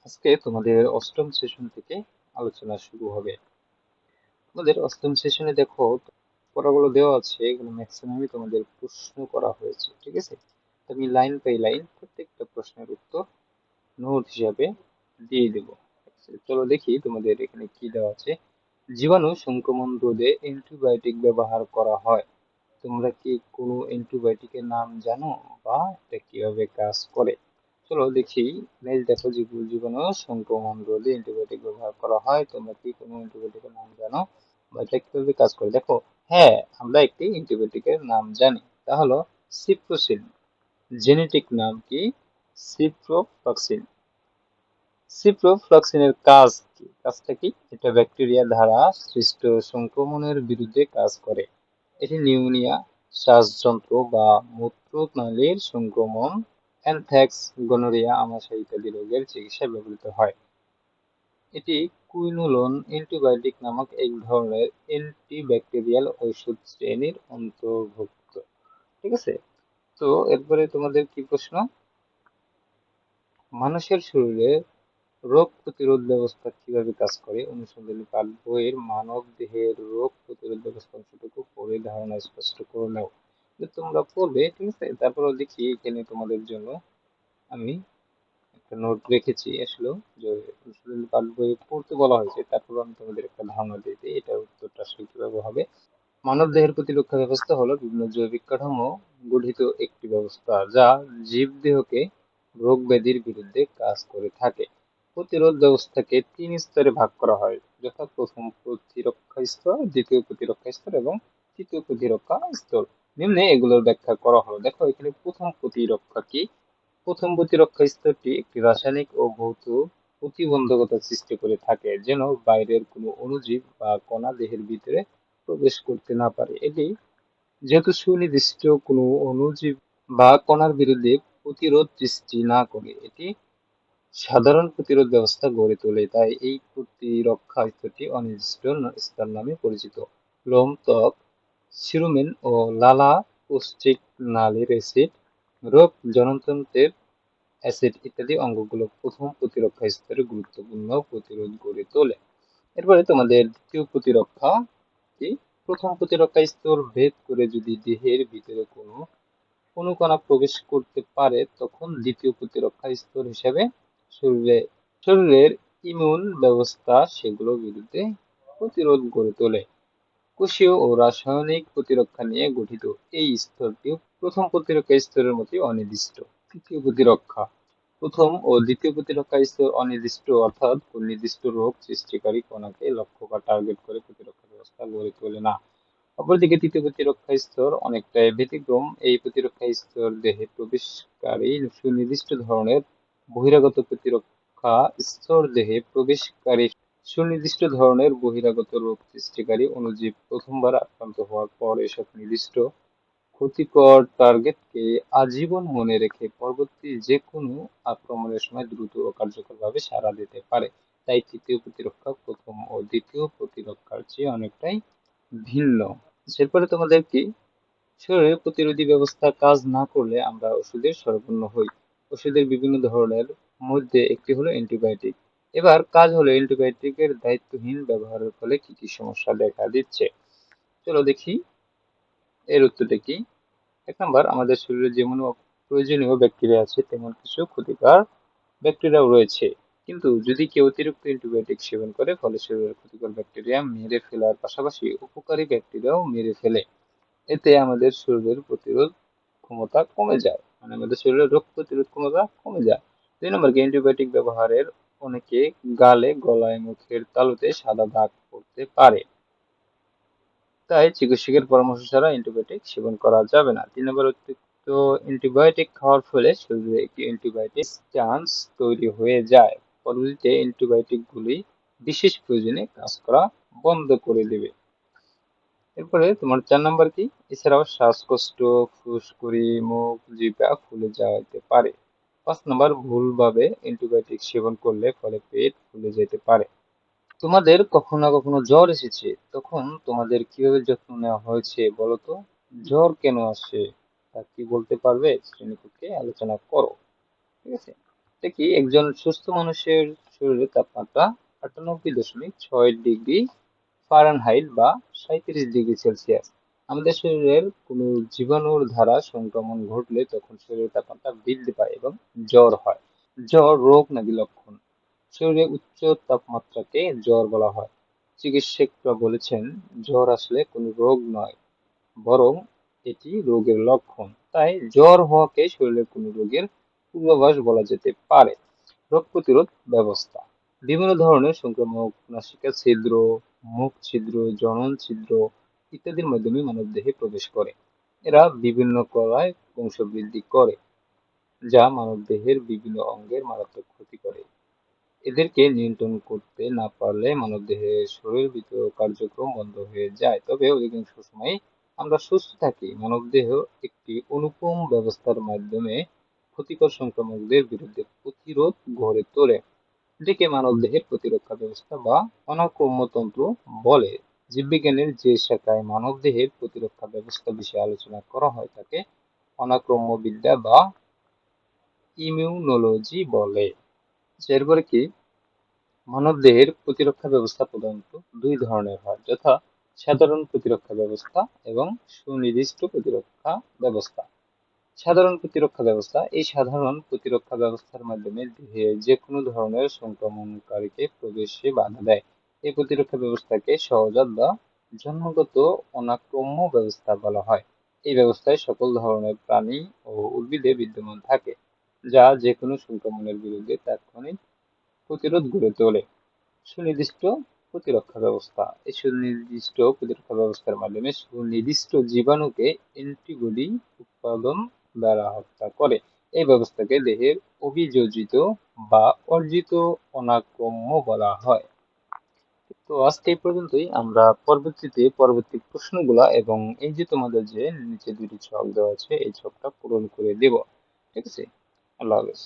আজকে তোমাদের অষ্টম সেশন থেকে আলোচনা শুরু হবে। তোমাদের অষ্টম সেশনে দেখো পড়াগুলো দেওয়া আছে, এগুলো ম্যাক্সিমামই তোমাদের প্রশ্ন করা হয়েছে, ঠিক আছে। তো আমি লাইন বাই লাইন প্রত্যেকটা প্রশ্নের উত্তর নোট হিসাবে দিয়ে দেব। চলো দেখি তোমাদের এখানে কি দেওয়া আছে। জীবাণু সংক্রমণ রোধে অ্যান্টিবায়োটিক ব্যবহার করা হয়। তোমরা কি কোনো অ্যান্টিবায়োটিকের নাম জানো বা এটা কিভাবে কাজ করে? চলো দেখি। দেখো জীবাণু সংক্রমণ রোধে অ্যান্টিবায়োটিক ব্যবহার করা হয়। তোমরা কি কোনো অ্যান্টিবায়োটিকের নাম জানো বা এটা কিভাবে কাজ করে? দেখো, হ্যাঁ, আমরা একটি অ্যান্টিবায়োটিকের নাম জানি, তা হলো সিপ্রোসিন। জেনেটিক নাম কি? সিপ্রোফ্লক্সিন। সিপ্রোফ্লক্সিনের কাজ কি? কাজটা কি? এটা ব্যাকটেরিয়া দ্বারা সৃষ্ট সংক্রমণের বিরুদ্ধে কাজ করে। এটি নিউমোনিয়া, শ্বাসযন্ত্র বা মূত্রনালীর সংক্রমণ, অ্যানথ্রাক্স, গনোরিয়া, আমাশয় ইত্যাদি রোগের চিকিৎসায় ব্যবহৃত হয়। এটি কুইনোলোন অ্যান্টিবায়োটিক নামক এক ধরনের অ্যান্টিব্যাকটেরিয়াল ঔষধ শ্রেণীর অন্তর্ভুক্ত। ঠিক আছে। তো এরপরে তোমাদের কি প্রশ্ন? মানুষের শরীরে রোগ প্রতিরোধ ব্যবস্থা কিভাবে কাজ করে? অনুসন্ধানী পাঠ বইয়ের মানব দেহের রোগ প্রতিরোধ ব্যবস্থা অংশটুকু পড়ে ধারণা স্পষ্ট করে নাও। তোমরা পড়বে, ঠিক আছে। তারপরে দেখি এখানে তোমাদের জন্য আমি একটা নোট রেখেছি আসলে, যে অনুশীলনী পাঠ বই পড়তে বলা হয়েছে, তারপর আমি তোমাদের একটা ধারণা দিয়ে দিই এটার উত্তরটা আসলে কিভাবে হবে। মানব দেহের প্রতিরক্ষা ব্যবস্থা হলো বিভিন্ন জৈবিক কাঠামো গঠিত একটি ব্যবস্থা যা জীবদেহকে রোগ ব্যাধির বিরুদ্ধে কাজ করে থাকে। প্রতিরোধ ব্যবস্থাকে তিন স্তরে ভাগ করা হয়, যথা প্রথম প্রতিরক্ষা স্তর, দ্বিতীয় প্রতিরক্ষা স্তর এবং তৃতীয় প্রতিরক্ষা স্তর। নিম্নে এগুলোর ব্যাখ্যা করা হলো। দেখো এখানে প্রথম প্রতিরক্ষা কি? প্রথম প্রতিরক্ষা স্তরটি একটি রাসায়নিক ও ভৌত প্রতিবন্ধকতা সৃষ্টি করে থাকে, যেন বাইরের কোনো অণুজীব বা কণা দেহের ভিতরে প্রবেশ করতে না পারে। এটি যেহেতু সুনির্দিষ্ট কোনো অণুজীব বা কণার বিরুদ্ধে প্রতিরোধ সৃষ্টি না করে, এটি সাধারণ প্রতিরোধ ব্যবস্থা গড়ে তোলে, তাই এই প্রতিরক্ষা স্তরটি অনির্দিষ্ট স্তর নামে পরিচিত। লোম, ত্বক, সিরুমেন ও লালা, পৌষ্টিক নালীর অ্যাসিড, রোগ জনতন্ত্রের অ্যাসিড ইত্যাদি অঙ্গগুলো প্রথম প্রতিরক্ষা স্তরে গুরুত্বপূর্ণ প্রতিরোধ গড়ে তোলে। এরপরে তোমাদের দ্বিতীয় প্রতিরক্ষা কি? প্রথম প্রতিরক্ষা স্তর ভেদ করে যদি দেহের ভিতরে কোনো কণা প্রবেশ করতে পারে, তখন দ্বিতীয় প্রতিরক্ষা স্তর হিসেবে শরীরে শরীরের ইমিউন ব্যবস্থা সেগুলোর বিরুদ্ধে প্রতিরোধ গড়ে তোলে। কোষীয় ও রাসায়নিক প্রতিরক্ষা নিয়ে গঠিত এই স্তরটি প্রথম প্রতিরক্ষা স্তরের মতোই অনির্দিষ্ট। তৃতীয় প্রতিরক্ষা। প্রথম ও দ্বিতীয় প্রতিরক্ষা স্তর অনির্দিষ্ট, অর্থাৎ কোন নির্দিষ্ট রোগ সৃষ্টিকারী কণাকে লক্ষ্য বা টার্গেট করে প্রতিরক্ষা ব্যবস্থা গড়ে তোলে না। অপরদিকে তৃতীয় প্রতিরক্ষা স্তর অনেকটাই ব্যতিক্রম। এই প্রতিরক্ষা স্তর দেহে প্রবেশকারী সুনির্দিষ্ট ধরনের বহিরাগত প্রতিরক্ষা স্তর দেহে প্রবেশকারী সুনির্দিষ্ট ধরনের বহিরাগত রোগ সৃষ্টিকারী অণুজীব প্রথমবার আক্রান্ত হওয়ার পর এসব নির্দিষ্ট ক্ষতিকর টার্গেটকে আজীবন মনে রেখে পরবর্তী যে কোনো আক্রমণের সময় দ্রুত ও কার্যকরভাবে সাড়া দিতে পারে। তাই তৃতীয় প্রতিরক্ষা প্রথম ও দ্বিতীয় প্রতিরক্ষার চেয়ে অনেকটাই ভিন্ন। এরপরে তোমাদের কি? শরীরের প্রতিরোধী ব্যবস্থা কাজ না করলে আমরা ওষুধের শরণাপন্ন হই। ওষুধের বিভিন্ন ধরনের মধ্যে একটি হলো অ্যান্টিবায়োটিক। এবার কাজ হলো অ্যান্টিবায়োটিকের দায়িত্বহীন ব্যবহারের ফলে কি কি সমস্যা দেখা দিচ্ছে। চলো দেখি এর উত্তরটা কি। এক নাম্বার, আমাদের শরীরে যেমন প্রয়োজনীয় ব্যাকটেরিয়া আছে, তেমন কিছু ক্ষতিকর ব্যাকটেরিয়াও রয়েছে। কিন্তু যদি কেউ অতিরিক্ত অ্যান্টিবায়োটিক সেবন করে, ফলে শরীরের ক্ষতিকর ব্যাকটেরিয়া মেরে ফেলার পাশাপাশি উপকারী ব্যাকটেরিয়াও মেরে ফেলে। এতে আমাদের শরীরের প্রতিরোধ ক্ষমতা কমে যায়, মানে আমাদের শরীরের রোগ প্রতিরোধ ক্ষমতা কমে যায়। দুই নম্বর, অ্যান্টিবায়োটিক ব্যবহারের অনেকে গালে, গলায়, মুখের তালুতে সাদা দাগ পড়তে পারে। তাই চিকিৎসকের পরামর্শ ছাড়া অ্যান্টিবায়োটিক সেবন করা যাবে না। 3 নম্বর, অতিরিক্ত অ্যান্টিবায়োটিক খাওয়ার ফলে শরীরে একটি অ্যান্টিবায়োটিক চান্স তৈরি হয়ে যায়। পরবর্তীতে অ্যান্টিবায়োটিকগুলি বিশেষ প্রয়োজনে কাজ করা বন্ধ করে দেবে। এরপরে তোমার 4 নাম্বার কি? এছাড়াও শ্বাসকষ্ট, ফুসকুড়ি, মুখ, জিহ্বা ফুলে যেতে পারে। 5 নাম্বার, ভুলভাবে অ্যান্টিবায়োটিক সেবন করলে ফলে পেট ফুলে যেতে পারে। তোমাদের কখনো না কখনো জ্বর এসেছে, তখন তোমাদের কিভাবে যত্ন নেওয়া হয়েছে বলো তো? জ্বর কেন আসে তা কি বলতে পারবে? শ্রেণীকক্ষে আলোচনা করো, ঠিক আছে। দেখি একজন সুস্থ মানুষের শরীরের তাপমাত্রা 98.6 ডিগ্রি ফারেনহাইট বা 37 ডিগ্রি সেলসিয়াস। আমাদের শরীরের কোনো জীবাণুর দ্বারা সংক্রমণ ঘটলে তখন শরীরের তাপমাত্রা বৃদ্ধি পায় এবং জ্বর হয়। জ্বর রোগ নাকি লক্ষণ? শরীরে উচ্চ তাপমাত্রাকে জ্বর বলা হয়। চিকিৎসকরা বলেছেন জ্বর আসলে কোনো রোগ নয়, বরং এটি রোগের লক্ষণ। তাই জ্বর হওয়াকে শরীরের কোনো রোগের পূর্বাভাস বলা যেতে পারে। রোগ প্রতিরোধ ব্যবস্থা: বিভিন্ন ধরনের সংক্রামক নাসিকা ছিদ্র, মুখ ছিদ্র, জনন ছিদ্র ইত্যাদির মাধ্যমে মানবদেহে প্রবেশ করে। এরা বিভিন্ন কলায় বংশবৃদ্ধি করে, যা মানবদেহের বিভিন্ন অঙ্গের মারাত্মক ক্ষতি করে। এদেরকে নিয়ন্ত্রণ করতে না পারলে মানবদেহের শরীরবৃত্তীয় কার্যক্রম বন্ধ হয়ে যায়। তবে অধিকাংশ সময়ই আমরা সুস্থ থাকি। মানবদেহ একটি অনুপম ব্যবস্থার মাধ্যমে ক্ষতিকর সংক্রামকদের বিরুদ্ধে প্রতিরোধ গড়ে তোলে, এটিকে মানবদেহের প্রতিরক্ষা ব্যবস্থা বা অনাক্রম্যতন্ত্র বলে। জীববিজ্ঞানের যে শাখায় মানবদেহের প্রতিরক্ষা ব্যবস্থা বিষয়ে আলোচনা করা হয় তাকে অনাক্রম্যবিদ্যা বা ইমিউনোলজি বলে। এরপরে কি, মানবদেহের প্রতিরক্ষা ব্যবস্থা প্রধানত দুই ধরনের হয়, যথা সাধারণ প্রতিরক্ষা ব্যবস্থা এবং সুনির্দিষ্ট প্রতিরক্ষা ব্যবস্থা। সাধারণ প্রতিরক্ষা ব্যবস্থা: এই সাধারণ প্রতিরক্ষা ব্যবস্থার মাধ্যমে দেহে যে কোনো ধরনের সংক্রমণকারীকে প্রবেশে বাধা দেয়। এই প্রতিরক্ষা ব্যবস্থাকে সহজাত বা জন্মগত অনাক্রম্য ব্যবস্থা বলা হয়। এই ব্যবস্থায় সকল ধরনের প্রাণী ও উদ্ভিদে বিদ্যমান থাকে, যা যে কোনো সংক্রমণের বিরুদ্ধে তাৎক্ষণিক প্রতিরোধ গড়ে তোলে। সুনির্দিষ্ট প্রতিরক্ষা ব্যবস্থা: এই সুনির্দিষ্ট প্রতিরক্ষা ব্যবস্থার মাধ্যমে সুনির্দিষ্ট জীবাণুকে অ্যান্টিবডি উৎপাদন দ্বারা হত্যা করে। এই ব্যবস্থাকে দেহের অভিযোজিত বা অর্জিত অনাক্রম্য বলা হয়। তো আজকে এই পর্যন্তই। আমরা পরবর্তী প্রশ্নগুলা এবং এই যে তোমাদের যে নিচে দুটি ছক দেওয়া আছে এই ছকটা পূরণ করে দেব। ঠিক আছে? আল্লাহ হাফেজ।